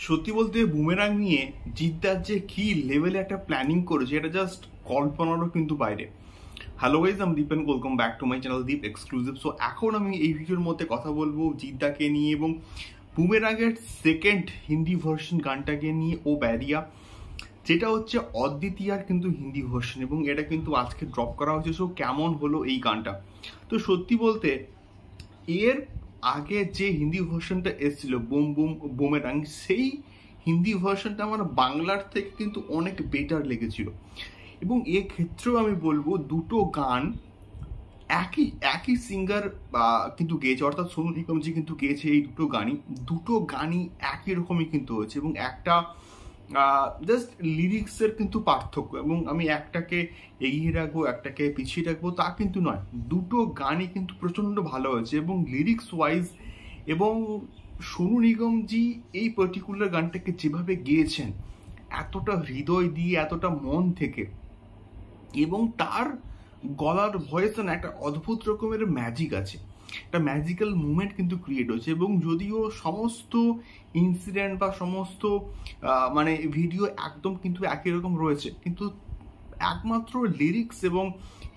সত্যি বলতে বুমেরাং নিয়ে জিদ্দার যে কি লেভেলে একটা প্ল্যানিং করেছে এটা জাস্ট কল্পনারও কিন্তু বাইরে। হ্যালো গাইজ, আমি Deep and welcome back to my channel Deep exclusive. So এখন আমি এই ভিডিওর মধ্যে কথা বলবো জিদ্দাকে নিয়ে এবং বুমেরাংয়ের সেকেন্ড হিন্দি ভার্সন গানটাকে নিয়ে ও ব্যারিয়া, যেটা হচ্ছে অদ্বিতীয়ার কিন্তু হিন্দি ভার্সন, এবং এটা কিন্তু আজকে ড্রপ করা হয়েছে। সো কেমন হলো এই গানটা? তো সত্যি বলতে এর আগে যে হিন্দি ভার্সনটা এসেছিল বুম বুম বুমেরাং, সেই হিন্দি ভার্সনটা আমার বাংলার থেকে কিন্তু অনেক বেটার লেগেছিল। এবং এক্ষেত্রেও আমি বলবো দুটো গান একই একই সিঙ্গার কিন্তু গেয়েছে, অর্থাৎ সোনু নিগমজি কিন্তু গেয়েছে এই দুটো গানই একই রকমই কিন্তু হয়েছে। এবং একটা জাস্ট লিরিক্সের কিন্তু পার্থক্য, এবং আমি একটাকে এগিয়ে রাখবো একটাকে পিছিয়ে রাখবো তা কিন্তু নয়, দুটো গানই কিন্তু প্রচণ্ড ভালো হয়েছে। এবং লিরিক্স ওয়াইজ এবং সোনু নিগমজি এই পার্টিকুলার গানটাকে যেভাবে গেয়েছেন এতটা হৃদয় দিয়ে, এতটা মন থেকে, এবং তার গলার ভয়েসে না একটা অদ্ভুত রকমের ম্যাজিক আছে, একটা ম্যাজিক্যাল মুভমেন্ট কিন্তু ক্রিয়েট হয়েছে। এবং যদিও সমস্ত ইনসিডেন্ট বা সমস্ত মানে ভিডিও একদম কিন্তু একই রকম রয়েছে, কিন্তু একমাত্র লিরিক্স এবং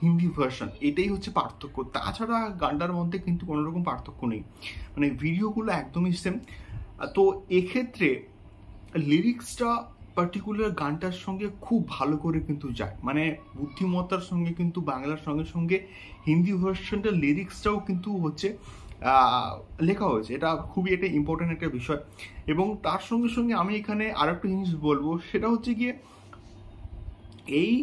হিন্দি ভার্সন এটাই হচ্ছে পার্থক্য। তাছাড়া গানটার মধ্যে কিন্তু কোনো রকম পার্থক্য নেই, মানে ভিডিওগুলো একদমই সেম। তো এক্ষেত্রে লিরিক্সটা পার্টিকুলার গানটার সঙ্গে খুব ভালো করে কিন্তু যায়, মানে বুদ্ধিমত্তার সঙ্গে কিন্তু বাংলার সঙ্গে সঙ্গে হিন্দি ভার্সনটার লিরিক্সটাও কিন্তু হচ্ছে লেখা হয়েছে। এটা খুবই একটা ইম্পর্টেন্ট একটা বিষয়। এবং তার সঙ্গে সঙ্গে আমি এখানে আরেকটা জিনিস বলবো, সেটা হচ্ছে গিয়ে এই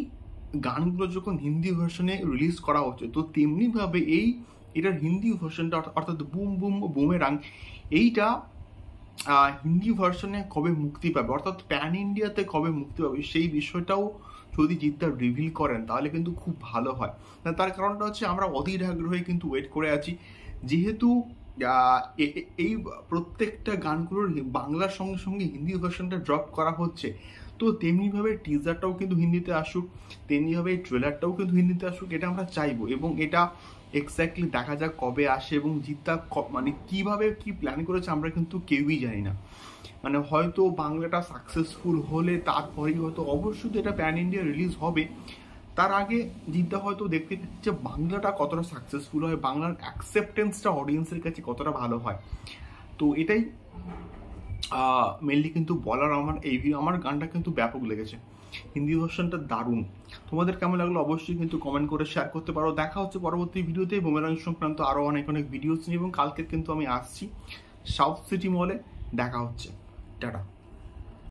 গানগুলো যখন হিন্দি ভার্সনে রিলিজ করা হচ্ছে, তো তেমনিভাবে এটার হিন্দি ভার্সনটা অর্থাৎ বুম বুম বুমেরাং এইটা হিন্দি ভার্সনে কবে মুক্তি পাবে, অর্থাৎ প্যান ইন্ডিয়াতে কবে মুক্তি পাবে, সেই বিষয়টাও যদি জিদ্দা রিভিল করেন তাহলে কিন্তু খুব ভালো হয়। তার কারণটা হচ্ছে আমরা অধীর আগ্রহে কিন্তু ওয়েট করে আছি, যেহেতু এই প্রত্যেকটা গানগুলোর বাংলার সঙ্গে সঙ্গে হিন্দি ভার্সনটা ড্রপ করা হচ্ছে। তো তেমনিভাবে টিজারটাও কিন্তু হিন্দিতে আসুক, তেমনিভাবে ট্রেলারটাও কিন্তু হিন্দিতে আসুক, এটা আমরা চাইবো। এবং এটা এক্স্যাক্টলি দেখা যাক কবে আসে এবং জিদ্দা মানে কিভাবে কি প্ল্যান করেছে আমরা কিন্তু কেউই জানি না। মানে হয়তো বাংলাটা সাকসেসফুল হলে তারপরেই হয়তো অবশ্যই এটা প্যান ইন্ডিয়া রিলিজ হবে, তার আগে জিদ্দা হয়তো দেখতে চাচ্ছে বাংলাটা কতটা সাকসেসফুল হয়, বাংলার অ্যাকসেপ্টেন্সটা অডিয়েন্সের কাছে কতটা ভালো হয়। তো এটাই মেনলি কিন্তু বলার। আমার গানটা কিন্তু ব্যাপক লেগেছে, হিন্দি ভার্সনটা দারুণ। তোমাদের কেমন লাগলো অবশ্যই কিন্তু কমেন্ট করে শেয়ার করতে পারো। দেখা হচ্ছে পরবর্তী ভিডিওতে বুমেরাং সংক্রান্ত আরও অনেক ভিডিওস নিয়ে, এবং কালকে কিন্তু আমি আসছি সাউথ সিটি মলে। দেখা হচ্ছে, টাটা।